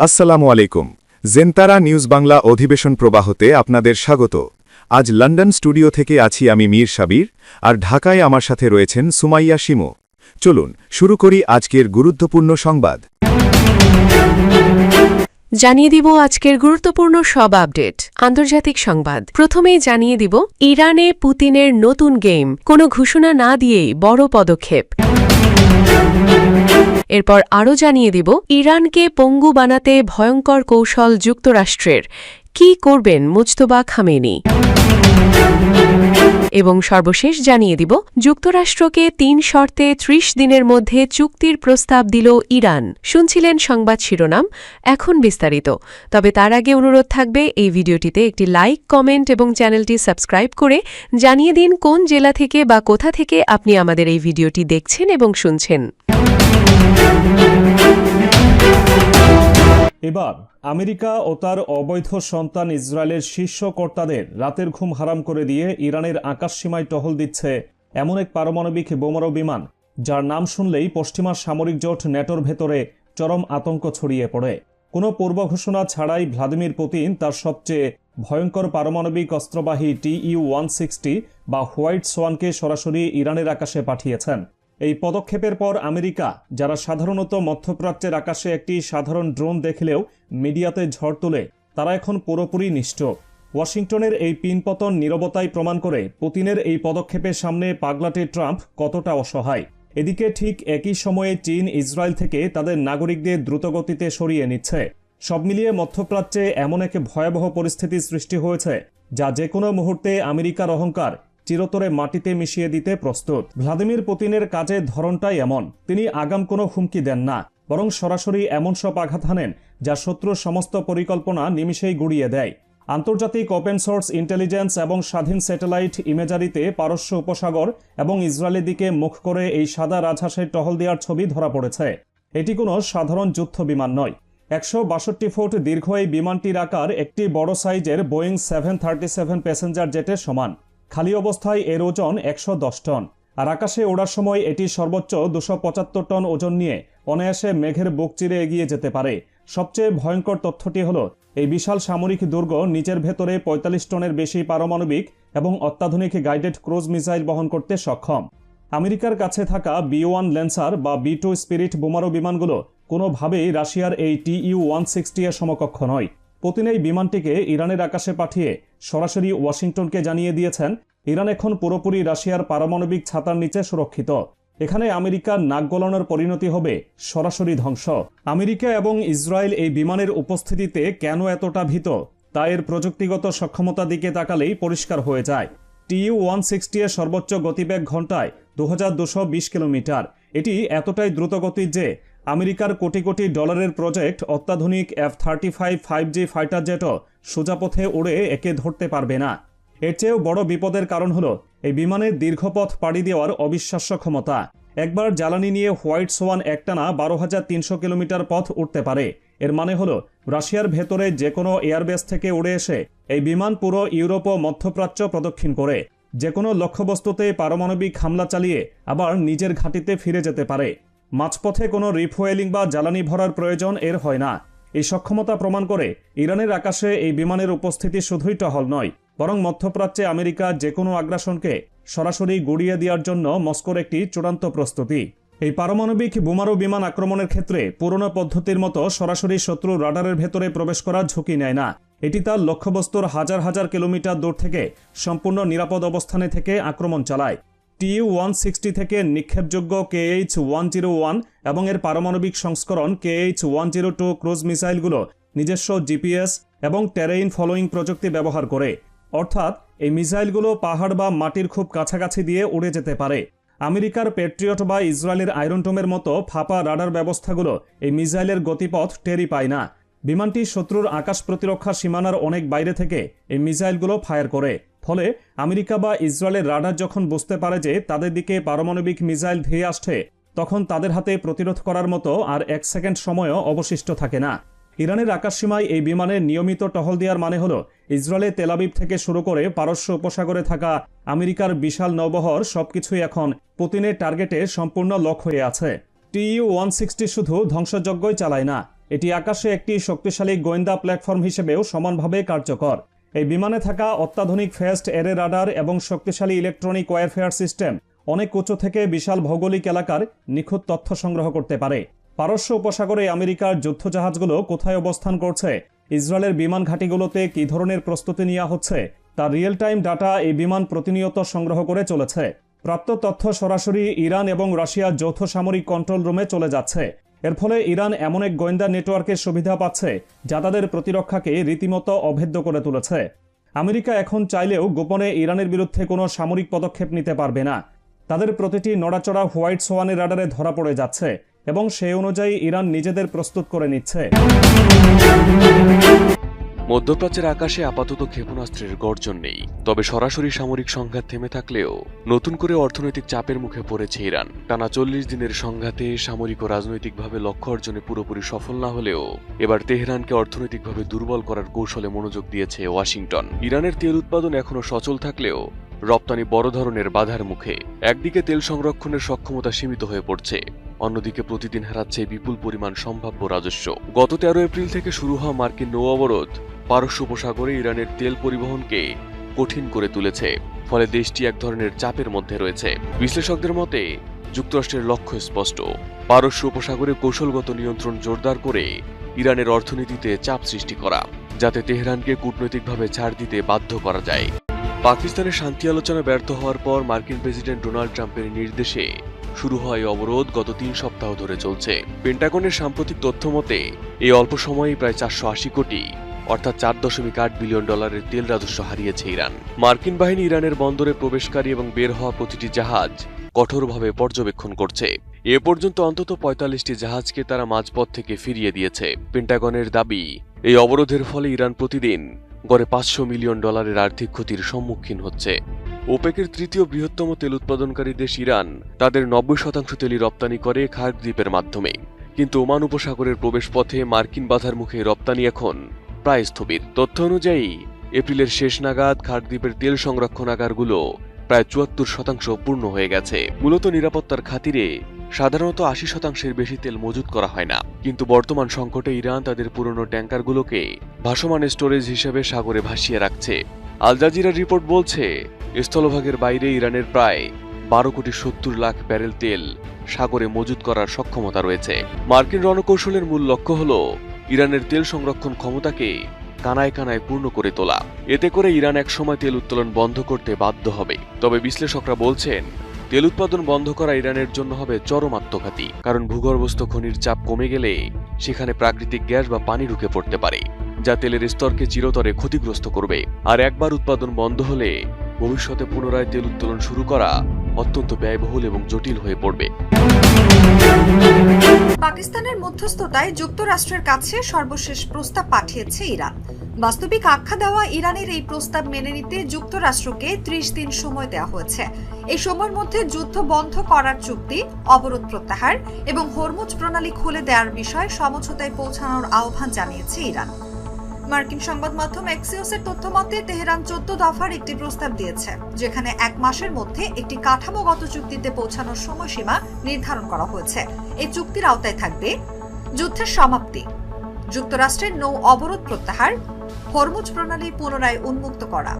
আসসালামু আলাইকুম। জেনতারা নিউজ বাংলা অধিবেশন প্রবাহতে আপনাদের স্বাগত। আজ লন্ডন স্টুডিও থেকে আছি আমি মীর সাবির, আর ঢাকায় আমার সাথে রয়েছেন সুমাইয়া শিমু। চলুন শুরু করি আজকের গুরুত্বপূর্ণ সংবাদ। জানিয়ে দিব আজকের গুরুত্বপূর্ণ সব আপডেট। আন্তর্জাতিক সংবাদ প্রথমেই জানিয়ে দিব ইরানে পুতিনের নতুন গেম, কোনো ঘোষণা না দিয়েই বড় পদক্ষেপ। এরপর আরও জানিয়ে দিব ইরানকে পঙ্গু বানাতে ভয়ঙ্কর কৌশল যুক্তরাষ্ট্রের, কি করবেন মুজতবা খামেনি। এবং সর্বশেষ জানিয়ে দিব যুক্তরাষ্ট্রকে ৩ শর্তে ৩০ দিনের মধ্যে চুক্তির প্রস্তাব দিল ইরান। শুনছিলেন সংবাদ শিরোনাম, এখন বিস্তারিত। তবে তার আগে অনুরোধ থাকবে এই ভিডিওটিতে একটি লাইক, কমেন্ট এবং চ্যানেলটি সাবস্ক্রাইব করে জানিয়ে দিন কোন জেলা থেকে বা কোথা থেকে আপনি আমাদের এই ভিডিওটি দেখছেন এবং শুনছেন। এবার আমেরিকা ও তার অবৈধ সন্তান ইসরায়েলের শীর্ষ কর্তাদের রাতের ঘুম হারাম করে দিয়ে ইরানের আকাশসীমায় টহল দিচ্ছে এমন এক পারমাণবিক বোমারু বিমান, যার নাম শুনলেই পশ্চিমা সামরিক জোট ন্যাটোর ভেতরে চরম আতঙ্ক ছড়িয়ে পড়ে। কোনো পূর্ব ঘোষণা ছাড়াই ভ্লাদিমির পুতিন তার সবচেয়ে ভয়ঙ্কর পারমাণবিক অস্ত্রবাহী TU-160 বা হোয়াইট সোয়ানকে সরাসরি ইরানের আকাশে পাঠিয়েছেন। এই পদক্ষেপের পর আমেরিকা, যারা সাধারণত মধ্যপ্রাচ্যের আকাশে একটি সাধারণ ড্রোন দেখলেও মিডিয়াতে ঝড় তোলে, তারা এখন পুরোপুরি নিশ্চুপ। ওয়াশিংটনের এই পিনপতন নীরবতাই প্রমাণ করে পুতিনের এই পদক্ষেপের সামনে পাগলাটে ট্রাম্প কতটা অসহায়। এদিকে ঠিক একই সময়ে চীন ইসরায়েল থেকে তাদের নাগরিকদের দ্রুতগতিতে সরিয়ে নিচ্ছে। সব মিলিয়ে মধ্যপ্রাচ্যে এমন এক ভয়াবহ পরিস্থিতি সৃষ্টি হয়েছে, যা যে কোনো মুহূর্তে আমেরিকার অহংকার চিরতরে মাটিতে মিশিয়ে দিতে প্রস্তুত। ভ্লাদিমির পুতিনের কাজের ধরনটাই এমন, তিনি আগাম কোনো হুমকি দেন না, বরং সরাসরি এমন সব আঘাত হানেন যা শত্রুর সমস্ত পরিকল্পনা নিমিষেই গুড়িয়ে দেয়। আন্তর্জাতিক ওপেন সোর্স ইন্টেলিজেন্স এবং স্বাধীন স্যাটেলাইট ইমেজারিতে পারস্য উপসাগর এবং ইসরায়েলের দিকে মুখ করে এই সাদা রাজহাঁসের টহল দেওয়ার ছবি ধরা পড়েছে। এটি কোনো সাধারণ যুদ্ধ বিমান নয়। ১৬২ ফুট দীর্ঘ এই বিমানটির আকার একটি বড় সাইজের বোয়িং 737 প্যাসেঞ্জার জেটের সমান। খালি অবস্থায় এর ওজন ১১০ টন, আর আকাশে ওড়ার সময় এটি সর্বোচ্চ ২৭৫ টন ওজন নিয়ে অনায়াসে মেঘের বুক চিরে এগিয়ে যেতে পারে। সবচেয়ে ভয়ঙ্কর তথ্যটি হল, এই বিশাল সামরিক দুর্গ নিজের ভেতরে ৪৫ টনের বেশি পারমাণবিক এবং অত্যাধুনিক গাইডেড ক্রুজ মিসাইল বহন করতে সক্ষম। আমেরিকার কাছে থাকা B-1 ল্যান্সার বা B-2 স্পিরিট বোমারু বিমানগুলো কোনোভাবেই রাশিয়ার এই TU-160 এর সমকক্ষ নয়। পুতিন এই বিমানটিকে ইরানের আকাশে পাঠিয়ে সরাসরি ওয়াশিংটনকে জানিয়ে দিয়েছেন, ইরান এখন পুরোপুরি রাশিয়ার পারমাণবিক ছাতার নিচে সুরক্ষিত। এখানে আমেরিকার নাক গলানোর পরিণতি হবে সরাসরি ধ্বংস। আমেরিকা এবং ইসরায়েল এই বিমানের উপস্থিতিতে কেন এতটা ভীত, তা এর প্রযুক্তিগত সক্ষমতার দিকে তাকালেই পরিষ্কার হয়ে যায়। TU-160 এর সর্বোচ্চ গতিবেগ ঘণ্টায় 2220 কিলোমিটার। এটি এতটাই দ্রুতগতির যে আমেরিকার কোটি কোটি ডলারের প্রজেক্ট অত্যাধুনিক F-35 5G ফাইটার জেটও সোজা পথে উড়ে একে ধরতে পারবে না। এর চেয়েও বড় বিপদের কারণ হল এই বিমানের দীর্ঘপথ পাড়ি দেওয়ার অবিশ্বাস্য ক্ষমতা। একবার জ্বালানি নিয়ে হোয়াইট সোয়ান একটানা ১২,৩০০ কিলোমিটার পথ উঠতে পারে। এর মানে হল রাশিয়ার ভেতরে যে কোনো এয়ারবেস থেকে উড়ে এসে এই বিমান পুরো ইউরোপ ও মধ্যপ্রাচ্য প্রদক্ষিণ করে যে কোনো লক্ষ্যবস্তুতে পারমাণবিক হামলা চালিয়ে আবার নিজের ঘাঁটিতে ফিরে যেতে পারে। মাঝপথে কোনো রিফুয়েলিং বা জ্বালানি ভরার প্রয়োজন এর হয় না। এই সক্ষমতা প্রমাণ করে ইরানের আকাশে এই বিমানের উপস্থিতি শুধুই টহল নয়, বরং মধ্যপ্রাচ্যে আমেরিকা যে কোনো আগ্রাসনকে সরাসরি গুড়িয়ে দেওয়ার জন্য মস্কোর একটি চূড়ান্ত প্রস্তুতি। এই পারমাণবিক বোমারু বিমান আক্রমণের ক্ষেত্রে পুরনো পদ্ধতির মতো সরাসরি শত্রুর রাডারের ভেতরে প্রবেশ করার ঝুঁকি নেয় না। এটি তার লক্ষ্যবস্তুর হাজার হাজার কিলোমিটার দূর থেকে সম্পূর্ণ নিরাপদ অবস্থানে থেকে আক্রমণ চালায়। TU-160 থেকে নিক্ষেপযোগ্য KH-101 এবং এর পারমাণবিক সংস্করণ KH-102 ক্রুজ মিসাইলগুলো নিজস্ব GPS এবং টেরেইন ফলোয়িং প্রযুক্তি ব্যবহার করে। অর্থাৎ এই মিসাইলগুলো পাহাড় বা মাটির খুব কাছাকাছি দিয়ে উড়ে যেতে পারে। আমেরিকার প্যাট্রিয়ট বা ইসরায়েলের আয়রনটোমের মতো ফাঁপা রাডার ব্যবস্থাগুলো এই মিসাইলের গতিপথ টেরই পায় না। বিমানটি শত্রুর আকাশ প্রতিরক্ষা সীমানার অনেক বাইরে থেকে এই মিসাইলগুলো ফায়ার করে। ফলে আমেরিকা বা ইসরায়েলের রাডার যখন বুঝতে পারে যে তাদের দিকে পারমাণবিক মিসাইল ধেয়ে আসছে, তখন তাদের হাতে প্রতিরোধ করার মতো আর 1 সেকেন্ড সময়ও অবশিষ্ট থাকে না। ইরানের আকাশসীমায় এই বিমানের নিয়মিত টহল দেওয়ার মানে হল ইসরায়েলের তেল আবিব থেকে শুরু করে পারস্য উপসাগরে থাকা আমেরিকার বিশাল নৌবহর সবকিছুই এখন পুতিনের টার্গেটে সম্পূর্ণ লক হয়ে আছে। TU-160 শুধু ধ্বংসযজ্ঞই চালায় না, এটি আকাশে একটি শক্তিশালী গোয়েন্দা প্ল্যাটফর্ম হিসেবেও সমানভাবে কার্যকর। এই বিমানে থাকা অত্যাধুনিক ফেস্ট এরে রাডার এবং শক্তিশালী ইলেকট্রনিক ওয়ারফেয়ার সিস্টেম অনেক উঁচু থেকে বিশাল ভৌগোলিক এলাকার নিখুঁত তথ্য সংগ্রহ করতে পারে। পারস্য উপসাগরে আমেরিকার যুদ্ধজাহাজগুলো কোথায় অবস্থান করছে, ইসরায়েলের বিমান ঘাঁটিগুলোতে কী ধরনের প্রস্তুতি নেওয়া হচ্ছে, তার রিয়েল টাইম ডাটা এই বিমান প্রতিনিয়ত সংগ্রহ করে চলেছে। প্রাপ্ত তথ্য সরাসরি ইরান এবং রাশিয়ার যৌথ সামরিক কন্ট্রোল রুমে চলে যাচ্ছে। এর ফলে ইরান এমন এক গোয়েন্দা নেটওয়ার্কের সুবিধা পাচ্ছে যা তাদের প্রতিরক্ষাকে রীতিমতো অভেদ্য করে তুলেছে। আমেরিকা এখন চাইলেও গোপনে ইরানের বিরুদ্ধে কোনো সামরিক পদক্ষেপ নিতে পারবে না। তাদের প্রতিটি নড়াচড়া হোয়াইট সোয়ানের রাডারে ধরা পড়ে যাচ্ছে এবং সেই অনুযায়ী ইরান নিজেদের প্রস্তুত করে নিচ্ছে। মধ্যপ্রাচ্যের আকাশে আপাতত ক্ষেপণাস্ত্রের গর্জন নেই, তবে সরাসরি সামরিক সংঘাত থেমে থাকলেও নতুন করে অর্থনৈতিক চাপের মুখে পড়েছে ইরান। টানা 40 দিনের সংঘাতে সামরিক ও রাজনৈতিকভাবে লক্ষ্য অর্জনে পুরোপুরি সফল না হলেও এবার তেহরানকে অর্থনৈতিকভাবে দুর্বল করার কৌশলে মনোযোগ দিয়েছে ওয়াশিংটন। ইরানের তেল উৎপাদন এখনও সচল থাকলেও রপ্তানি বড় ধরনের বাধার মুখে। একদিকে তেল সংরক্ষণের সক্ষমতা সীমিত হয়ে পড়ছে, অন্যদিকে প্রতিদিন হারাচ্ছে বিপুল পরিমাণ সম্ভাব্য রাজস্ব। গত 13 এপ্রিল থেকে শুরু হওয়া মার্কিন নৌ অবরোধ পারস্য উপসাগরে ইরানের তেল পরিবহনকে কঠিন করে তুলেছে, ফলে দেশটি এক ধরনের চাপের মধ্যে রয়েছে। বিশ্লেষকদের মতে যুক্তরাষ্ট্রের লক্ষ্য স্পষ্ট, পারস্য উপসাগরে কৌশলগত নিয়ন্ত্রণ জোরদার করে ইরানের অর্থনীতিতে চাপ সৃষ্টি করা, যাতে তেহরানকে কূটনৈতিকভাবে ছাড় দিতে বাধ্য করা যায়। পাকিস্তানের শান্তি আলোচনা ব্যর্থ হওয়ার পর মার্কিন প্রেসিডেন্ট ডোনাল্ড ট্রাম্পের নির্দেশে শুরু হয় এই অবরোধ গত 3 সপ্তাহ ধরে চলছে। পেন্টাগনের সাম্প্রতিক তথ্য মতে এই অল্প সময়েই প্রায় 480 কোটি অর্থাৎ $4.8 বিলিয়ন তেল রাজস্ব হারিয়েছে ইরান। মার্কিন বাহিনী ইরানের বন্দরে প্রবেশকারী এবং বের হওয়া প্রতিটি জাহাজ কঠোরভাবে পর্যবেক্ষণ করছে। এ পর্যন্ত অন্তত 45টি জাহাজকে তারা মাঝপথ থেকে ফিরিয়ে দিয়েছে। পেন্টাগনের দাবি, এই অবরোধের ফলে ইরান প্রতিদিন গড়ে $500 মিলিয়ন আর্থিক ক্ষতির সম্মুখীন হচ্ছে। ওপেকের তৃতীয় বৃহত্তম তেল উৎপাদনকারী দেশ ইরান তাদের 90% তেলই রপ্তানি করে খার্ক দ্বীপের মাধ্যমে, কিন্তু ওমান উপসাগরের প্রবেশপথে মার্কিন বাধার মুখে রপ্তানি এখন প্রায় স্থবির। তথ্য অনুযায়ী এপ্রিলের শেষ নাগাদ খার্ক দ্বীপের তেল সংরক্ষণাগারগুলো প্রায় 74% পূর্ণ হয়ে গেছে। মূলত নিরাপত্তার খাতিরে সাধারণত 80%-এর বেশি তেল মজুত করা হয় না, কিন্তু বর্তমান সংকটে ইরান তাদের পুরনো ট্যাঙ্কারগুলোকে ভাসমান স্টোরেজ হিসেবে সাগরে ভাসিয়ে রাখছে। আল জাজিরার রিপোর্ট বলছে, স্থলভাগের বাইরে ইরানের প্রায় 12,70,00,000 ব্যারেল তেল সাগরে মজুত করার সক্ষমতা রয়েছে। মার্কিন রণকৌশলের মূল লক্ষ্য হল ইরানের তেল সংরক্ষণ ক্ষমতাকে কানায় কানায় পূর্ণ করে তোলা। এতে করে ইরান একসময় তেল উত্তোলন বন্ধ করতে বাধ্য হবে। তবে বিশ্লেষকরা বলছেন, তেল উৎপাদন বন্ধ করা ইরানের জন্য হবে চরম আত্মঘাতী, কারণ ভূগর্ভস্থ খনির চাপ কমে গেলে সেখানে প্রাকৃতিক গ্যাস বা পানি ঢুকে পড়তে পারে, যা তেলের স্তরকে চিরতরে ক্ষতিগ্রস্ত করবে। আর একবার উৎপাদন বন্ধ হলে ভবিষ্যতে পুনরায় তেল উত্তোলন শুরু করা অত্যন্ত ব্যয়বহুল এবং জটিল হয়ে পড়বে। পাকিস্তানের মধ্যস্থতায় যুক্তরাষ্ট্রের কাছে সর্বশেষ প্রস্তাব পাঠিয়েছে ইরান। বাস্তবিক আখ্যা দেওয়া ইরানের এই প্রস্তাব মেনে নিতে যুক্তরাষ্ট্রকে 30 দিন সময় দেওয়া হয়েছে। এই সময়ের মধ্যে যুদ্ধ বন্ধ করার চুক্তি, অবরোধ প্রত্যাহার এবং হরমুজ প্রণালী খুলে দেওয়ার বিষয়ে সমঝোতায় পৌঁছানোর আহ্বান জানিয়েছে ইরান। মার্কিন সংবাদ মাধ্যম এক্সিওসের তথ্য মতে তেহরান 14 দফার একটি প্রস্তাব দিয়েছে, যেখানে 1 মাসের মধ্যে একটি কাঠামোগত চুক্তিতে পৌঁছানোর সময়সীমা নির্ধারণ করা হয়েছে। এই চুক্তির আওতায় থাকবে যুদ্ধের সমাপ্তি, যুক্তরাষ্ট্রের নৌ অবরোধ প্রত্যাহার, হরমুজ প্রণালী পুনরায় উন্মুক্ত করা,